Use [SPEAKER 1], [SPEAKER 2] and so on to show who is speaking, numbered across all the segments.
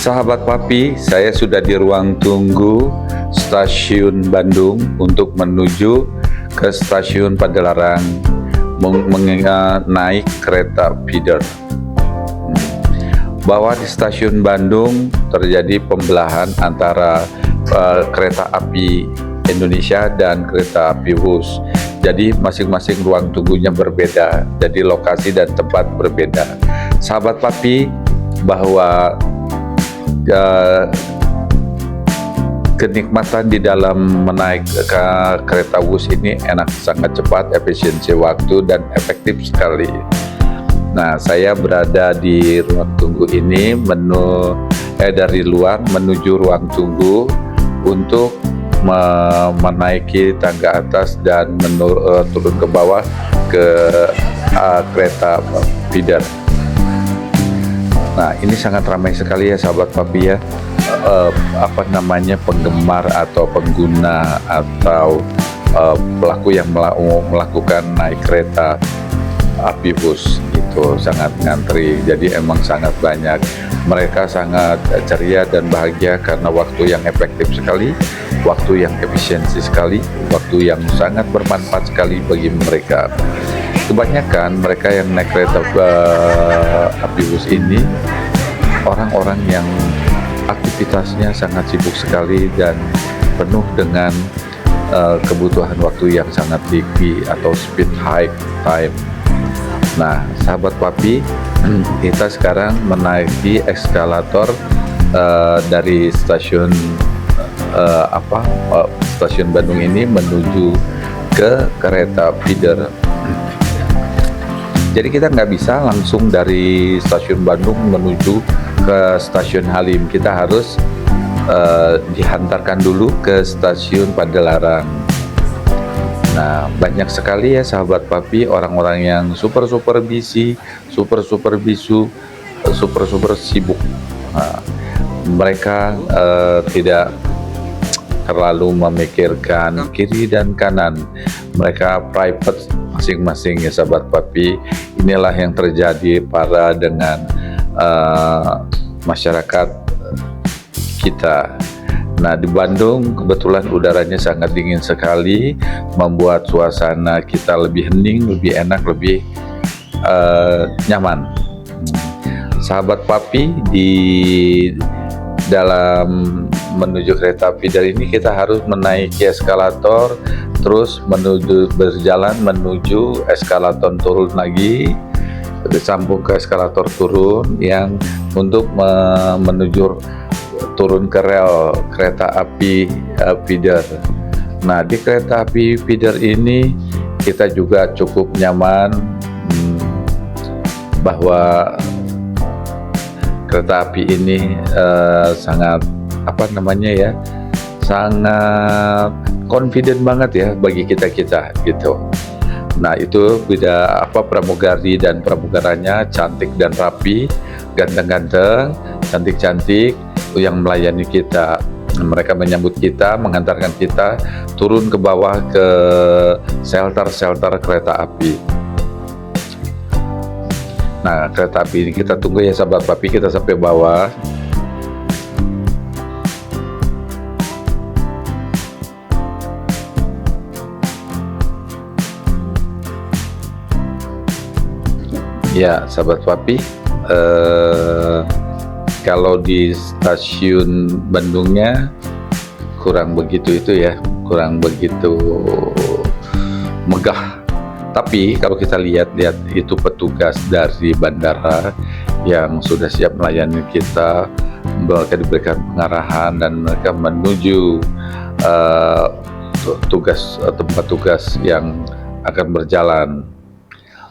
[SPEAKER 1] Sahabat Papi, saya sudah di ruang tunggu stasiun Bandung untuk menuju ke stasiun Padalarang naik kereta feeder. Bahwa di stasiun Bandung terjadi pembelahan antara kereta api Indonesia dan kereta api Wus. Jadi masing-masing ruang tunggunya berbeda, jadi lokasi dan tempat berbeda. Sahabat Papi, bahwa kenikmatan di dalam menaik ke kereta Wus ini enak, sangat cepat, efisiensi waktu dan efektif sekali. Nah, saya berada di ruang tunggu ini dari luar menuju ruang tunggu untuk menaiki tangga atas dan turun ke bawah ke kereta feeder. Nah, ini sangat ramai sekali ya sahabat Papi ya, penggemar atau pengguna atau pelaku yang melakukan naik kereta api bus itu sangat ngantri. Jadi emang sangat banyak. Mereka sangat ceria dan bahagia karena waktu yang efektif sekali, waktu yang efisiensi sekali, waktu yang sangat bermanfaat sekali bagi mereka. Kebanyakan mereka yang naik kereta api bus ini orang-orang yang aktivitasnya sangat sibuk sekali dan penuh dengan kebutuhan waktu yang sangat tinggi atau speed high time. Nah, sahabat Papi, kita sekarang menaiki eskalator dari stasiun stasiun Bandung ini menuju ke kereta feeder. Jadi kita nggak bisa langsung dari stasiun Bandung menuju ke stasiun Halim. Kita harus dihantarkan dulu ke stasiun Padalarang. Nah, banyak sekali ya sahabat Papi orang-orang yang super busy, super sibuk. Nah, mereka tidak terlalu memikirkan kiri dan kanan. Mereka private masing-masing ya sahabat Papi. Inilah yang terjadi dengan masyarakat kita. Nah, di Bandung kebetulan udaranya sangat dingin sekali, membuat suasana kita lebih hening, lebih enak, lebih nyaman. Sahabat Papi, di dalam menuju kereta feeder ini kita harus menaiki eskalator, terus berjalan menuju eskalator turun lagi, disambung ke eskalator turun yang untuk menuju turun ke rel kereta api feeder. Nah, di kereta api feeder ini kita juga cukup nyaman, bahwa kereta api ini sangat sangat confident banget ya bagi kita gitu. Nah, itu beda pramugari dan pramugaranya cantik dan rapi, ganteng-ganteng, cantik-cantik yang melayani kita. Mereka menyambut kita, mengantarkan kita turun ke bawah ke shelter kereta api. Nah, kereta api ini kita tunggu ya sahabat Papi, kita sampai bawah. Ya sahabat Papi, kalau di stasiun Bandungnya kurang begitu kurang begitu megah. Tapi kalau kita lihat itu petugas dari bandara yang sudah siap melayani kita, mereka diberikan pengarahan dan mereka menuju tempat tugas yang akan berjalan.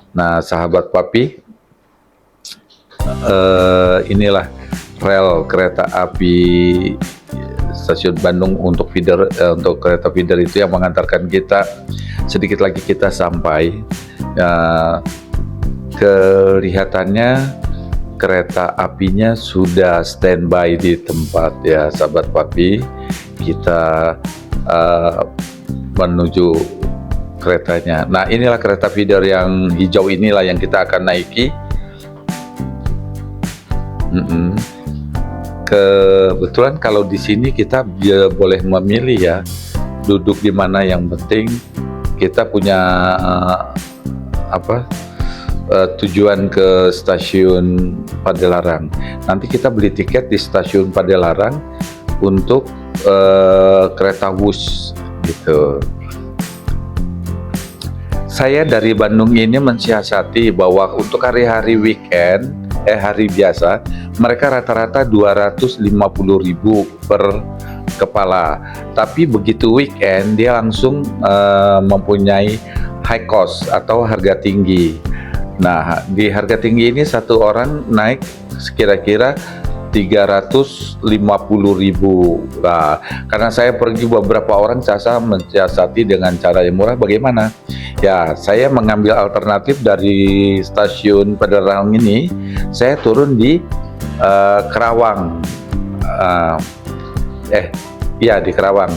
[SPEAKER 1] Nah, sahabat Papi, inilah rel kereta api stasiun Bandung untuk kereta feeder itu yang mengantarkan kita. Sedikit lagi kita sampai. Kelihatannya kereta apinya sudah standby di tempat ya sahabat Papi. Kita menuju keretanya. Nah, inilah kereta feeder yang hijau, inilah yang kita akan naiki. kebetulan kalau di sini kita boleh memilih ya duduk di mana, yang penting kita punya tujuan ke stasiun Padalarang. Nanti kita beli tiket di stasiun Padalarang untuk kereta Wus gitu. Saya dari Bandung ini mensiasati bahwa untuk hari-hari weekend, hari biasa, mereka rata-rata 250.000 per kepala. Tapi begitu weekend dia langsung mempunyai high cost atau harga tinggi. Nah, di harga tinggi ini satu orang naik kira-kira 350.000. Nah, karena saya pergi beberapa orang, saya mensiasati dengan cara yang murah. Bagaimana? Ya, saya mengambil alternatif dari stasiun Padalarang ini. Saya turun di Kerawang. Iya, di Kerawang.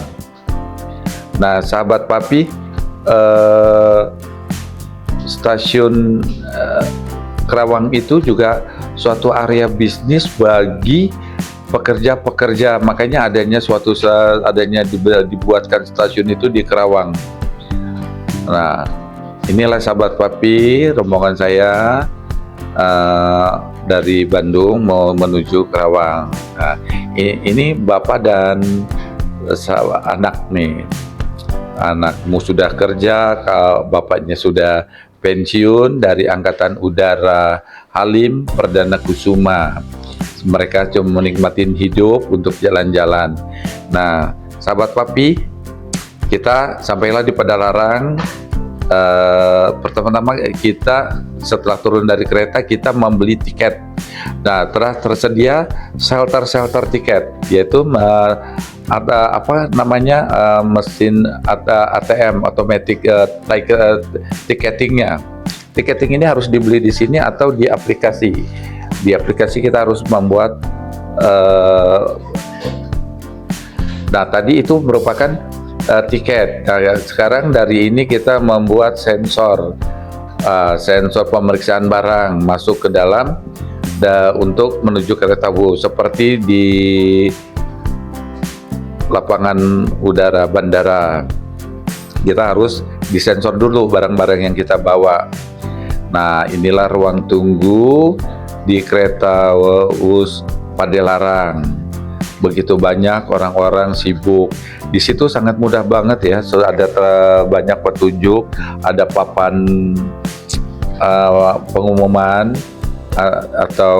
[SPEAKER 1] Nah, sahabat Papi, stasiun Kerawang itu juga suatu area bisnis bagi pekerja-pekerja. Makanya adanya dibuatkan stasiun itu di Kerawang. Nah, inilah sahabat Papi, rombongan saya dari Bandung mau menuju Kerawang. Nah, ini bapak dan anak nih. Anakmu sudah kerja, bapaknya sudah pensiun dari Angkatan Udara Halim Perdana Kusuma. Mereka cuma menikmatin hidup untuk jalan-jalan. Nah, sahabat Papi, kita sampailah di Padalarang. Pertama-tama kita setelah turun dari kereta kita membeli tiket. Nah, telah tersedia shelter tiket, yaitu ada mesin ATM automatic ticketingnya. Ticketing ini harus dibeli di sini atau di aplikasi. Di aplikasi kita harus membuat. Nah, tadi itu merupakan tiket. Nah, sekarang dari ini kita membuat sensor pemeriksaan barang masuk ke dalam untuk menuju kereta Wus, seperti di lapangan udara bandara. Kita harus disensor dulu barang-barang yang kita bawa. Nah, inilah ruang tunggu di kereta Wus Padalarang. Begitu banyak orang-orang sibuk. Di situ sangat mudah banget ya. Ada banyak petunjuk, ada papan pengumuman atau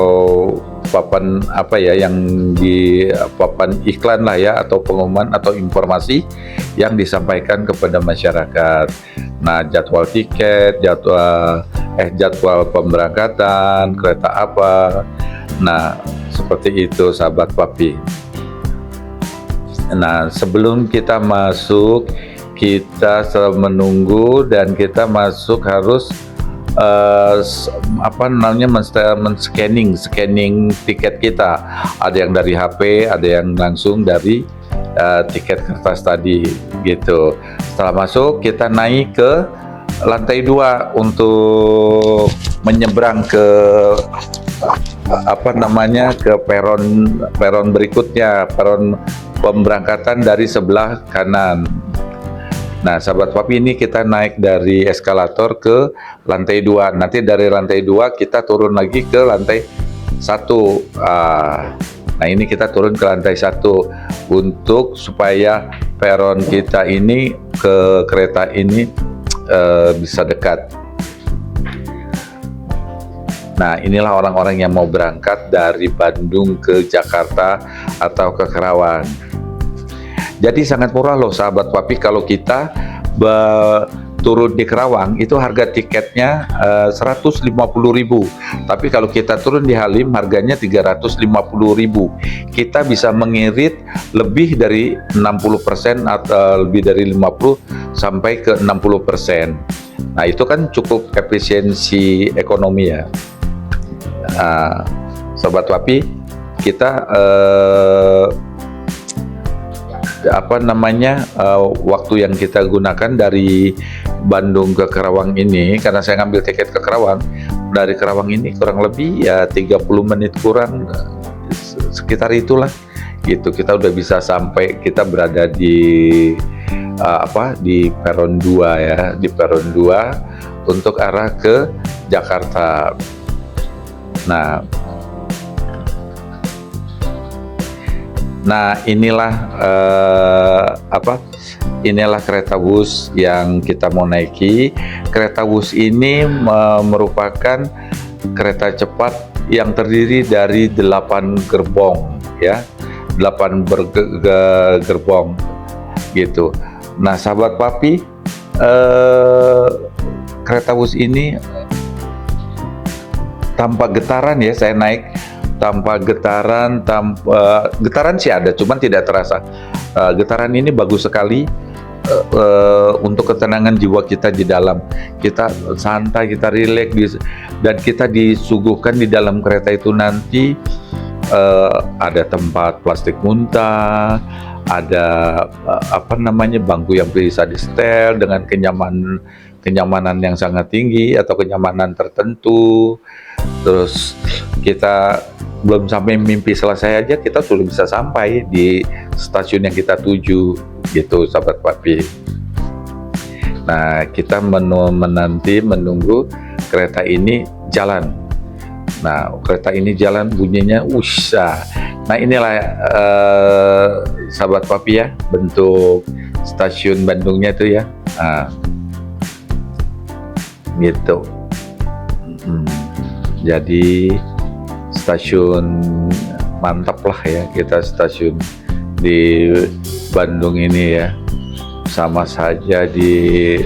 [SPEAKER 1] papan yang di papan iklan lah ya, atau pengumuman atau informasi yang disampaikan kepada masyarakat. Nah, jadwal tiket, jadwal pemberangkatan kereta apa. Nah, seperti itu sahabat Papi. Nah, sebelum kita masuk, kita menunggu dan kita masuk harus scanning tiket kita. Ada yang dari HP, ada yang langsung dari tiket kertas tadi gitu. Setelah masuk, kita naik ke lantai 2 untuk menyeberang ke ke peron berikutnya, peron pemberangkatan dari sebelah kanan. Nah, sahabat Papi, ini kita naik dari eskalator ke lantai 2. Nanti dari lantai 2 kita turun lagi ke lantai 1. Nah, ini kita turun ke lantai 1 untuk supaya peron kita ini ke kereta ini bisa dekat. Nah, inilah orang-orang yang mau berangkat dari Bandung ke Jakarta atau ke Kerawang. Jadi sangat murah loh sahabat Papi, kalau kita turun di Kerawang itu harga tiketnya 150.000. Tapi kalau kita turun di Halim harganya 350.000. Kita bisa mengirit lebih dari 60% atau lebih dari 50 sampai ke 60%. Nah, itu kan cukup efisiensi ekonomi ya. Sobat Papi, kita waktu yang kita gunakan dari Bandung ke Kerawang ini, karena saya ngambil tiket ke Kerawang, dari Kerawang ini kurang lebih ya 30 menit kurang sekitar itulah gitu. Kita udah bisa sampai, kita berada di di peron 2 ya, di peron 2 untuk arah ke Jakarta. Nah inilah inilah kereta Wus yang kita mau naiki. Kereta Wus ini merupakan kereta cepat yang terdiri dari 8 gerbong ya, 8 gerbong gitu. Nah sahabat Papi, kereta Wus ini tanpa getaran ya, saya naik tanpa getaran, getaran sih ada, cuman tidak terasa. Getaran ini bagus sekali untuk ketenangan jiwa kita di dalam. Kita santai, kita rileks, dan kita disuguhkan di dalam kereta itu nanti ada tempat plastik muntah, ada bangku yang bisa di setel dengan kenyamanan yang sangat tinggi atau kenyamanan tertentu. Terus kita belum sampai mimpi selesai aja, kita sudah bisa sampai di stasiun yang kita tuju gitu sahabat Papi. Nah kita menunggu kereta ini jalan. Nah kereta ini jalan, bunyinya usah. Nah inilah sahabat Papi ya, bentuk stasiun Bandungnya itu ya, gitu. Jadi stasiun mantap lah ya, kita stasiun di Bandung ini ya, sama saja di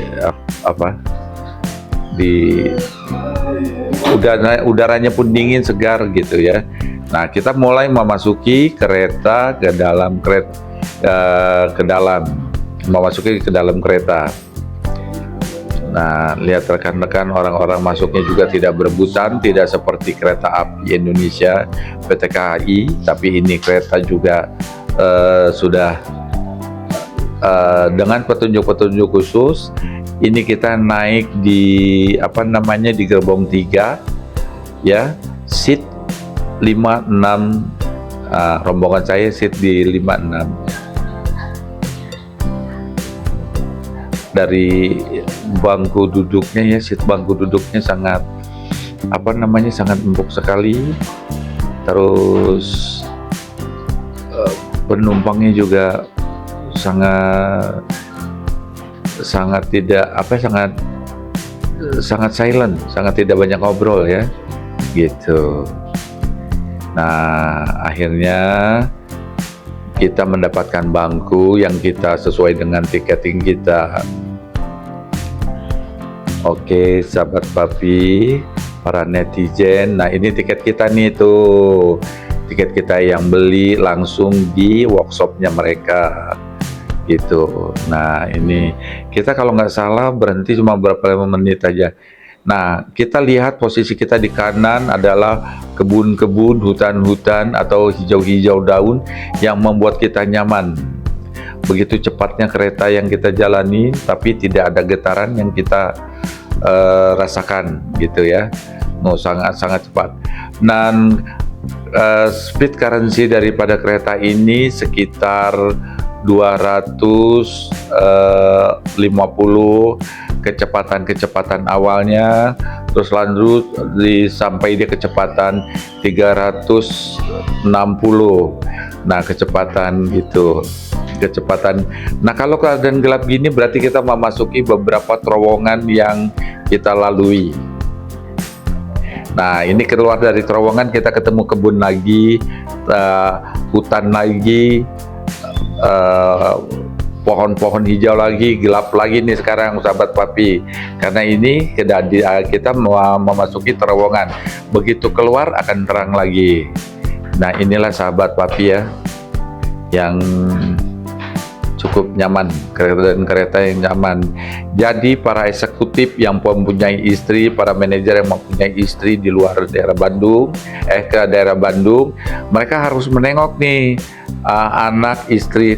[SPEAKER 1] udaranya pun dingin, segar gitu ya. Nah kita mulai memasuki kereta memasuki ke dalam kereta. Nah, lihat rekan-rekan, orang-orang masuknya juga tidak berebutan, tidak seperti kereta api Indonesia PT KAI, tapi ini kereta juga sudah dengan petunjuk-petunjuk khusus. Ini kita naik di di gerbong 3 ya, seat 56, rombongan saya seat di 56. Dari bangku duduknya ya, seat bangku duduknya sangat sangat empuk sekali. Terus penumpangnya juga sangat silent, sangat tidak banyak ngobrol ya gitu. Nah akhirnya kita mendapatkan bangku yang kita sesuai dengan tiketing kita. Oke sahabat Papi, para netizen, nah ini tiket kita nih tuh, tiket kita yang beli langsung di workshopnya mereka gitu. Nah ini kita kalau nggak salah berhenti cuma berapa menit aja. Nah kita lihat posisi kita di kanan adalah kebun-kebun, hutan-hutan atau hijau-hijau daun yang membuat kita nyaman. Begitu cepatnya kereta yang kita jalani, tapi tidak ada getaran yang kita rasakan gitu ya. Sangat cepat. Dan speed currency daripada kereta ini sekitar 250 kecepatan awalnya, terus lanjut sampai dia kecepatan 360. Nah kecepatan gitu, nah kalau keadaan gelap gini berarti kita memasuki beberapa terowongan yang kita lalui. Nah ini keluar dari terowongan kita ketemu kebun lagi, hutan lagi, pohon-pohon hijau lagi, gelap lagi nih sekarang sahabat Papi, karena ini kita memasuki terowongan, begitu keluar akan terang lagi. Nah inilah sahabat Papi ya, yang cukup nyaman, kereta yang nyaman. Jadi para eksekutif yang mempunyai istri, para manajer yang mempunyai istri di luar daerah Bandung, ke daerah Bandung, mereka harus menengok nih anak istri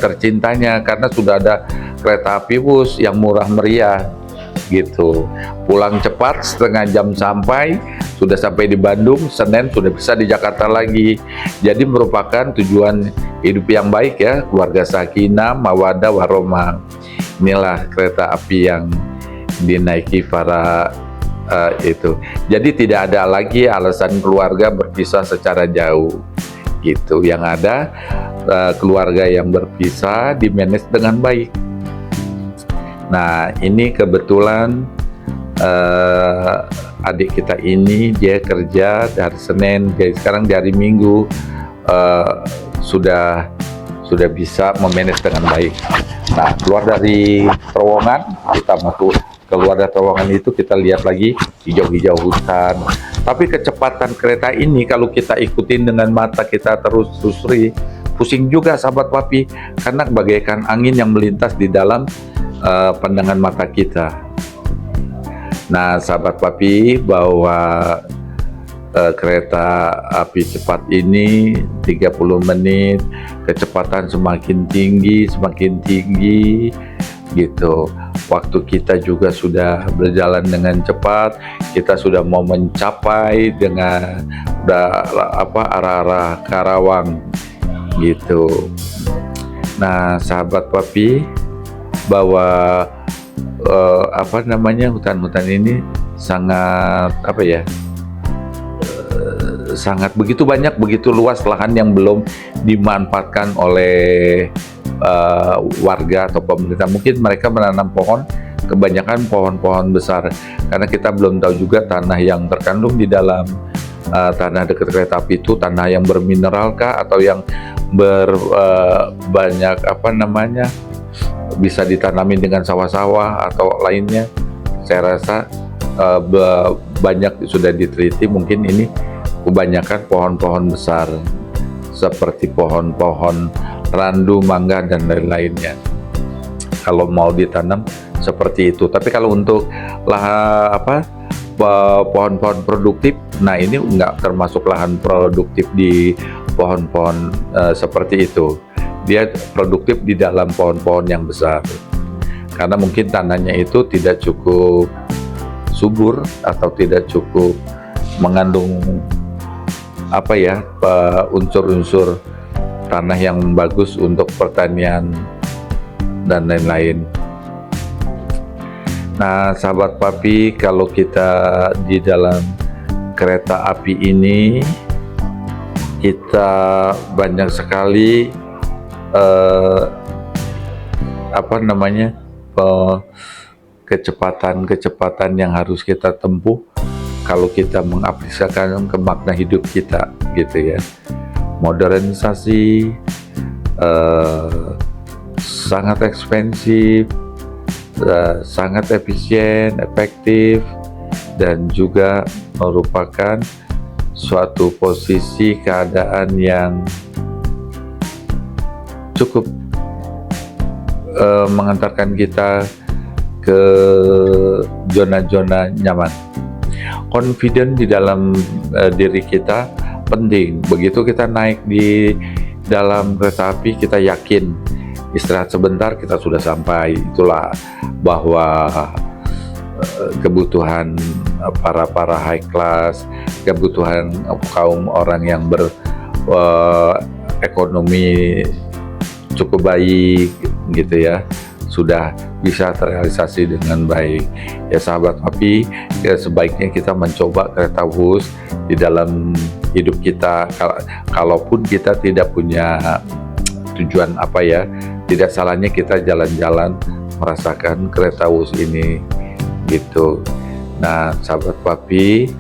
[SPEAKER 1] tercintanya, karena sudah ada kereta api Wus yang murah meriah gitu. Pulang cepat, setengah jam sampai, sudah sampai di Bandung, Senin sudah bisa di Jakarta lagi. Jadi merupakan tujuan hidup yang baik ya, keluarga sakinah, mawaddah, warahmah. Inilah kereta api yang dinaiki para itu. Jadi tidak ada lagi alasan keluarga berpisah secara jauh gitu. Yang ada keluarga yang berpisah dimanage dengan baik. Nah, ini kebetulan adik kita ini dia kerja dari Senin, jadi sekarang dari Minggu sudah bisa memanage dengan baik. Nah, keluar dari terowongan, kita masuk keluar dari terowongan itu kita lihat lagi hijau-hijau hutan. Tapi kecepatan kereta ini kalau kita ikutin dengan mata kita terus pusing juga sahabat Papi, karena bagaikan angin yang melintas di dalam pandangan mata kita. Nah, sahabat Papi, bahwa kereta api cepat ini 30 menit, kecepatan semakin tinggi gitu. Waktu kita juga sudah berjalan dengan cepat, kita sudah mau mencapai dengan arah-arah Karawang gitu. Nah, sahabat Papi, bahwa hutan-hutan ini sangat sangat begitu banyak, begitu luas lahan yang belum dimanfaatkan oleh warga atau pemerintah. Mungkin mereka menanam pohon, kebanyakan pohon-pohon besar, karena kita belum tahu juga tanah yang terkandung di dalam tanah dekat kereta api itu tanah yang bermineral kah, atau yang banyak bisa ditanami dengan sawah-sawah atau lainnya. Saya rasa banyak sudah diteliti, mungkin ini kebanyakan pohon-pohon besar seperti pohon-pohon randu, mangga, dan lain-lainnya. Kalau mau ditanam seperti itu. Tapi kalau untuk pohon-pohon produktif, nah ini nggak termasuk lahan produktif di pohon-pohon seperti itu. Dia produktif di dalam pohon-pohon yang besar, karena mungkin tanahnya itu tidak cukup subur atau tidak cukup mengandung unsur-unsur tanah yang bagus untuk pertanian dan lain-lain. Nah, sahabat Papi, kalau kita di dalam kereta api ini, kita banyak sekali kecepatan yang harus kita tempuh kalau kita mengaplikasikan ke makna hidup kita gitu ya. Modernisasi sangat ekspensif, sangat efisien, efektif, dan juga merupakan suatu posisi keadaan yang cukup mengantarkan kita ke zona-zona nyaman. Confident di dalam diri kita penting. Begitu kita naik di dalam kereta api, kita yakin istirahat sebentar kita sudah sampai. Itulah bahwa kebutuhan para high class, kebutuhan kaum orang yang berekonomi cukup baik gitu ya, sudah bisa terrealisasi dengan baik. Ya sahabat Papi, ya sebaiknya kita mencoba kereta Wush di dalam hidup kita. Kalaupun kita tidak punya tujuan tidak salahnya kita jalan-jalan merasakan kereta Wush ini gitu. Nah, sahabat Papi,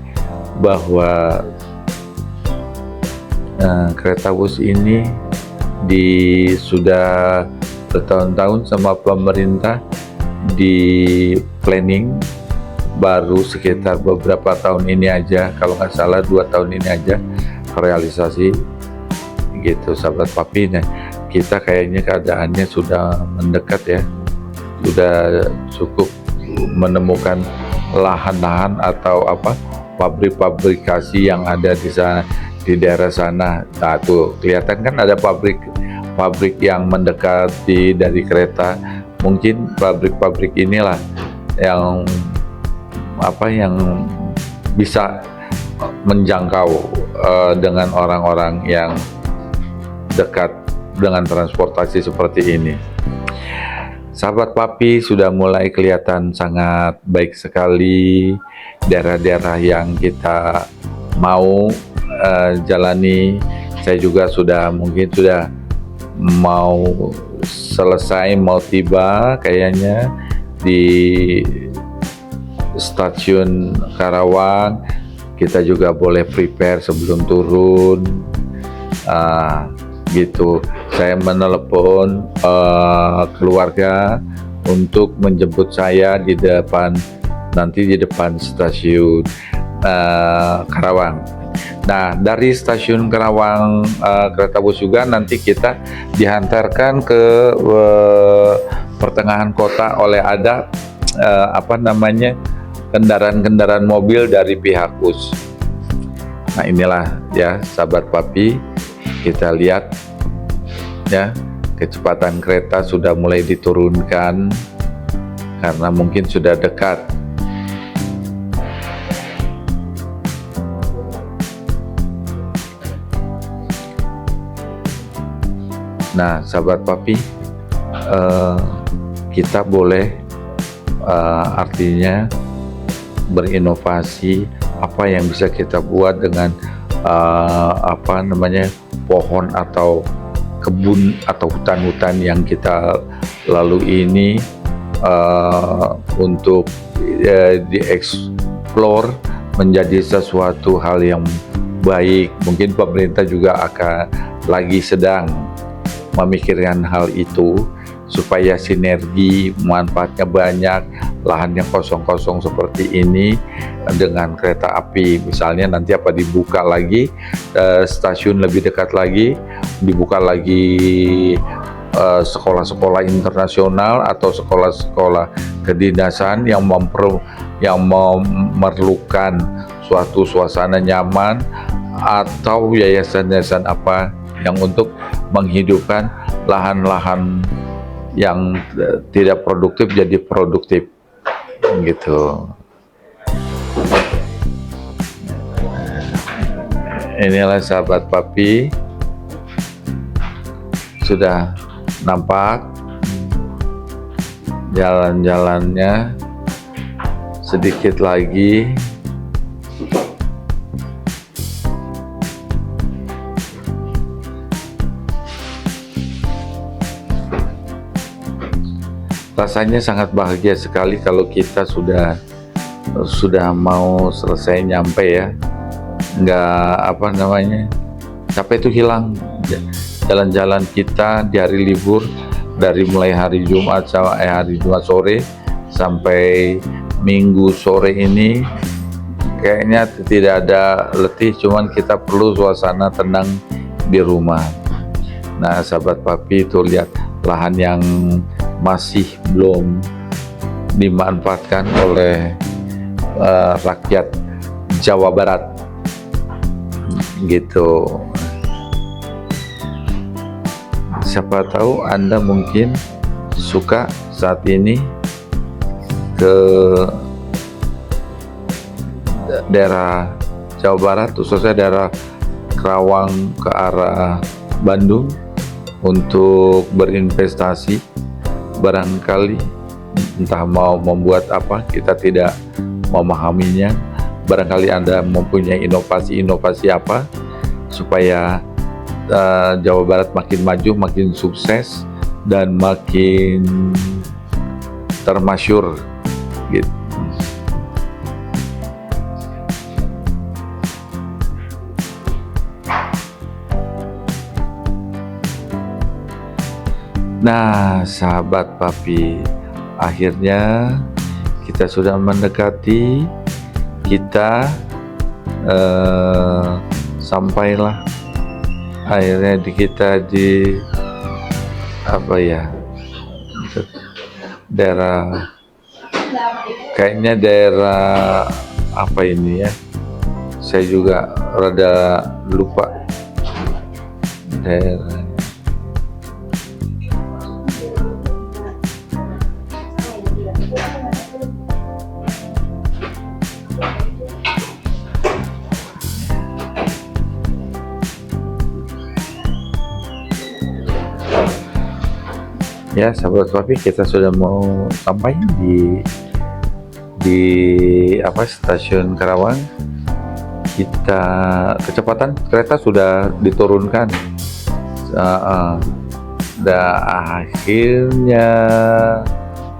[SPEAKER 1] bahwa kereta Wush ini sudah bertahun-tahun sama pemerintah di planning, baru sekitar beberapa tahun ini aja, kalau nggak salah 2 tahun ini aja realisasi gitu sahabat Papi. Nah, kita kayaknya keadaannya sudah mendekat ya, sudah cukup menemukan lahan-lahan atau pabrik-pabrikasi yang ada di sana, di daerah sana. Nah, tuh kelihatan kan ada pabrik yang mendekati dari kereta. Mungkin pabrik-pabrik inilah yang yang bisa menjangkau dengan orang-orang yang dekat dengan transportasi seperti ini. Sahabat Papi, sudah mulai kelihatan sangat baik sekali daerah-daerah yang kita mau jalani. Saya juga mungkin sudah mau selesai, mau tiba kayaknya di stasiun Karawang. Kita juga boleh prepare sebelum turun. Gitu, saya menelepon keluarga untuk menjemput saya nanti di depan stasiun Karawang. Nah, dari stasiun Karawang kereta bus juga nanti kita dihantarkan ke pertengahan kota oleh ada kendaraan-kendaraan mobil dari pihak bus. Nah, inilah ya sahabat Papi, kita lihat ya, kecepatan kereta sudah mulai diturunkan karena mungkin sudah dekat. Nah, sahabat Papi, kita boleh artinya berinovasi apa yang bisa kita buat dengan pohon atau kebun atau hutan-hutan yang kita lalui ini untuk dieksplor menjadi sesuatu hal yang baik. Mungkin pemerintah juga akan sedang memikirkan hal itu supaya sinergi manfaatnya banyak. Lahan yang kosong-kosong seperti ini dengan kereta api, misalnya nanti dibuka lagi stasiun lebih dekat lagi, dibuka lagi sekolah-sekolah internasional atau sekolah-sekolah kedinasan yang memerlukan suatu suasana nyaman, atau yayasan-yayasan yang untuk menghidupkan lahan-lahan yang tidak produktif jadi produktif gitu. Inilah sahabat Papi, sudah nampak jalan-jalannya, sedikit lagi rasanya sangat bahagia sekali kalau kita sudah mau selesai nyampe ya, capek itu hilang. Jalan-jalan kita di hari libur, dari mulai hari Jumat sore sampai Minggu sore ini kayaknya tidak ada letih, cuman kita perlu suasana tenang di rumah. Nah, sahabat Papi, itu lihat lahan yang masih belum dimanfaatkan oleh rakyat Jawa Barat gitu. Siapa tahu Anda mungkin suka saat ini ke daerah Jawa Barat, khususnya daerah Karawang ke arah Bandung untuk berinvestasi. Barangkali entah mau membuat apa, kita tidak memahaminya. Barangkali Anda mempunyai inovasi apa supaya Jawa Barat makin maju, makin sukses, dan makin termasyur gitu. Nah, sahabat Papi, akhirnya kita sudah mendekati, kita sampailah akhirnya kita di daerah, kayaknya daerah apa ini ya, saya juga rada lupa daerah. Ya, sahabat Wafi, kita sudah mau sampai di stasiun Karawang. Kita kecepatan kereta sudah diturunkan. Dan akhirnya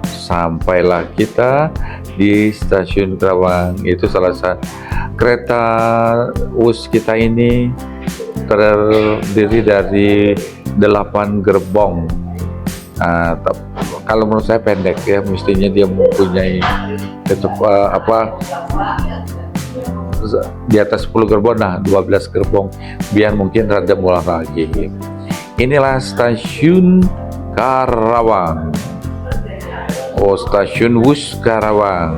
[SPEAKER 1] sampailah kita di stasiun Karawang. Itu salah satu kereta WUS kita ini terdiri dari 8 gerbong. Kalau menurut saya pendek ya, mestinya dia mempunyai di atas 10 gerbong, 12 gerbong, biar mungkin rada murah lagi. Inilah stasiun Karawang, stasiun WUS Karawang.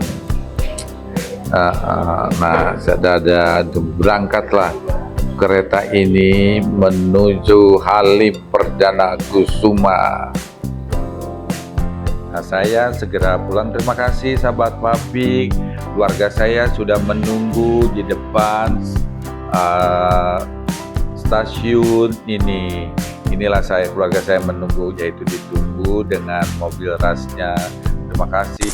[SPEAKER 1] Sudah berangkatlah kereta ini menuju Halim Perdana Kusuma. Saya segera pulang. Terima kasih sahabat Papik. Keluarga saya sudah menunggu di depan stasiun ini. Inilah keluarga saya menunggu, yaitu ditunggu dengan mobil rasnya. Terima kasih.